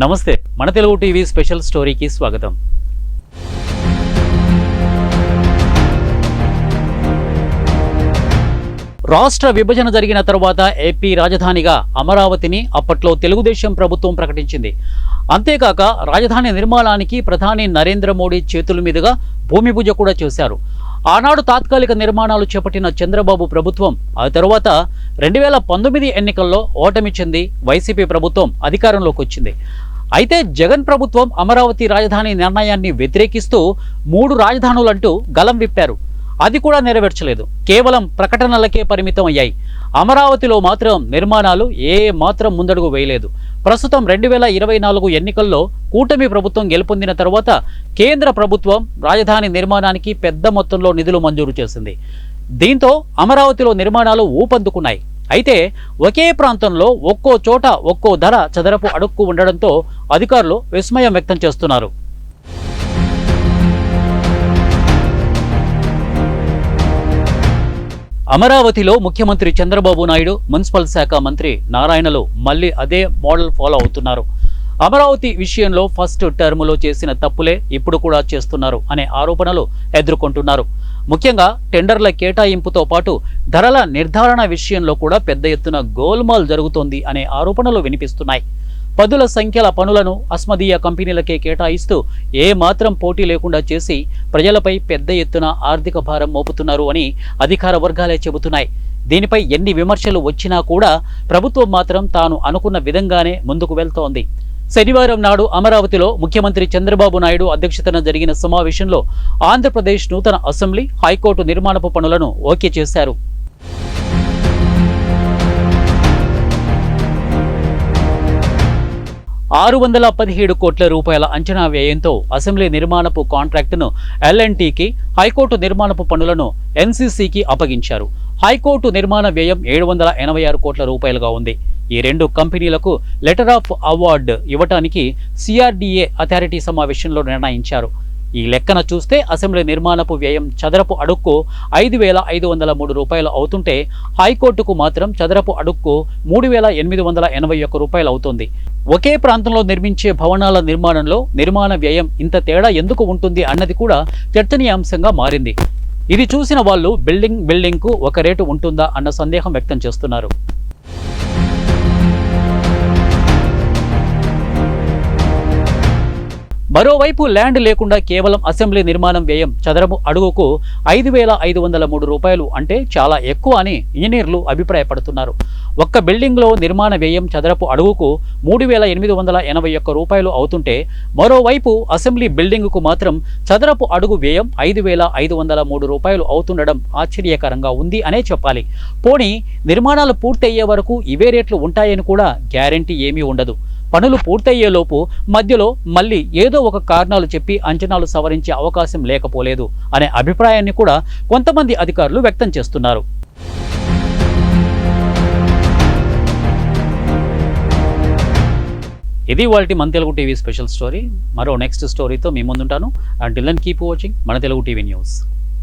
నమస్తే, మన Telugu TV special స్టోరీకి స్వాగతం. రాష్ట్ర విభజన జరిగిన తర్వాత ఏపీ రాజధానిగా అమరావతిని అప్పట్లో తెలుగుదేశం ప్రభుత్వం ప్రకటించింది. అంతేకాక రాజధాని నిర్మాణానికి ప్రధాని నరేంద్ర మోడీ చేతుల మీదుగా భూమి పూజ కూడా చేశారు. ఆనాడు తాత్కాలిక నిర్మాణాలు చేపట్టిన చంద్రబాబు ప్రభుత్వం ఆ తర్వాత 2019 ఎన్నికల్లో ఓటమి చెంది వైసీపీ ప్రభుత్వం అధికారంలోకి వచ్చింది. అయితే జగన్ ప్రభుత్వం అమరావతి రాజధాని నిర్ణయాన్ని వ్యతిరేకిస్తూ 3 రాజధానులంటూ గలం విప్పారు. అది కూడా నెరవేర్చలేదు. కేవలం ప్రకటనలకే పరిమితం అయ్యాయి. అమరావతిలో మాత్రం నిర్మాణాలు మాత్రం ముందడుగు వేయలేదు. ప్రస్తుతం 2024 ఎన్నికల్లో కూటమి ప్రభుత్వం గెలుపొందిన తర్వాత కేంద్ర ప్రభుత్వం రాజధాని నిర్మాణానికి పెద్ద మొత్తంలో నిధులు మంజూరు చేసింది. దీంతో అమరావతిలో నిర్మాణాలు ఊపందుకున్నాయి. అయితే ఒకే ప్రాంతంలో ఒక్కో చోట ఒక్కో ధర చదరపు అడుక్కు ఉండడంతో అధికారులు విస్మయం వ్యక్తం చేస్తున్నారు. అమరావతిలో ముఖ్యమంత్రి చంద్రబాబు నాయుడు, మున్సిపల్ శాఖ మంత్రి నారాయణలు మళ్లీ అదే మోడల్ ఫాలో అవుతున్నారు. అమరావతి విషయంలో ఫస్ట్ టర్ములో చేసిన తప్పులే ఇప్పుడు కూడా చేస్తున్నారు అనే ఆరోపణలు ఎదుర్కొంటున్నారు. ముఖ్యంగా టెండర్ల కేటాయింపుతో పాటు ధరల నిర్ధారణ విషయంలో కూడా పెద్ద ఎత్తున గోల్మాల్ జరుగుతోంది అనే ఆరోపణలు వినిపిస్తున్నాయి. పదుల సంఖ్యల పనులను అస్మదీయ కంపెనీలకే కేటాయిస్తూ మాత్రం పోటీ లేకుండా చేసి ప్రజలపై పెద్ద ఎత్తున ఆర్థిక భారం మోపుతున్నారు అని అధికార వర్గాలే చెబుతున్నాయి. దీనిపై ఎన్ని విమర్శలు వచ్చినా కూడా ప్రభుత్వం మాత్రం తాను అనుకున్న విధంగానే ముందుకు వెళ్తోంది. శనివారం నాడు అమరావతిలో ముఖ్యమంత్రి చంద్రబాబు నాయుడు అధ్యక్షతన జరిగిన సమావేశంలో ఆంధ్రప్రదేశ్ నూతన అసెంబ్లీ, హైకోర్టు నిర్మాణపు పనులను ఓకే చేశారు. ₹617 కోట్ల అంచనా వ్యయంతో అసెంబ్లీ నిర్మాణపు కాంట్రాక్టును L&Tకి, హైకోర్టు నిర్మాణపు పనులను NCCకి అప్పగించారు. హైకోర్టు నిర్మాణ వ్యయం ₹786 కోట్ల ఉంది. ఈ 2 కంపెనీలకు లెటర్ ఆఫ్ అవార్డు ఇవ్వటానికి CRDA అథారిటీ సమావేశంలో నిర్ణయించారు. ఈ లెక్కన చూస్తే అసెంబ్లీ నిర్మాణపు వ్యయం చదరపు అడుక్కు ₹5,503 అవుతుంటే హైకోర్టుకు మాత్రం చదరపు అడుక్కు ₹3,881 అవుతుంది. ఒకే ప్రాంతంలో నిర్మించే భవనాల నిర్మాణంలో నిర్మాణ వ్యయం ఇంత తేడా ఎందుకు ఉంటుంది అన్నది కూడా చర్చనీయాంశంగా మారింది. ఇది చూసిన వాళ్ళు బిల్డింగ్కు ఒక రేటు ఉంటుందా అన్న సందేహం వ్యక్తం చేస్తున్నారు. మరోవైపు ల్యాండ్ లేకుండా కేవలం అసెంబ్లీ నిర్మాణం వ్యయం చదరపు అడుగుకు ₹5,503 అంటే చాలా ఎక్కువ అని ఇంజనీర్లు అభిప్రాయపడుతున్నారు. ఒక్క బిల్డింగ్లో నిర్మాణ వ్యయం చదరపు అడుగుకు ₹3,881 అవుతుంటే మరోవైపు అసెంబ్లీ బిల్డింగుకు మాత్రం చదరపు అడుగు వ్యయం ₹5,503 అవుతుండడం ఆశ్చర్యకరంగా ఉంది అనే చెప్పాలి. పోనీ నిర్మాణాలు పూర్తయ్యే వరకు ఇవే రేట్లు ఉంటాయని కూడా గ్యారెంటీ ఏమీ ఉండదు. పనులు పూర్తయ్యేలోపు మధ్యలో మళ్ళీ ఏదో ఒక కారణాలు చెప్పి అంచనాలు సవరించే అవకాశం లేకపోలేదు అనే అభిప్రాయాన్ని కూడా కొంతమంది అధికారులు వ్యక్తం చేస్తున్నారు. ఇది వాల్టి మన తెలుగు టీవీ స్పెషల్ స్టోరీ. మరో నెక్స్ట్ స్టోరీతో మీ ముందుంటాను. అంటిల్ దెన్ కీప్ వాచింగ్ మన తెలుగు టీవీ న్యూస్.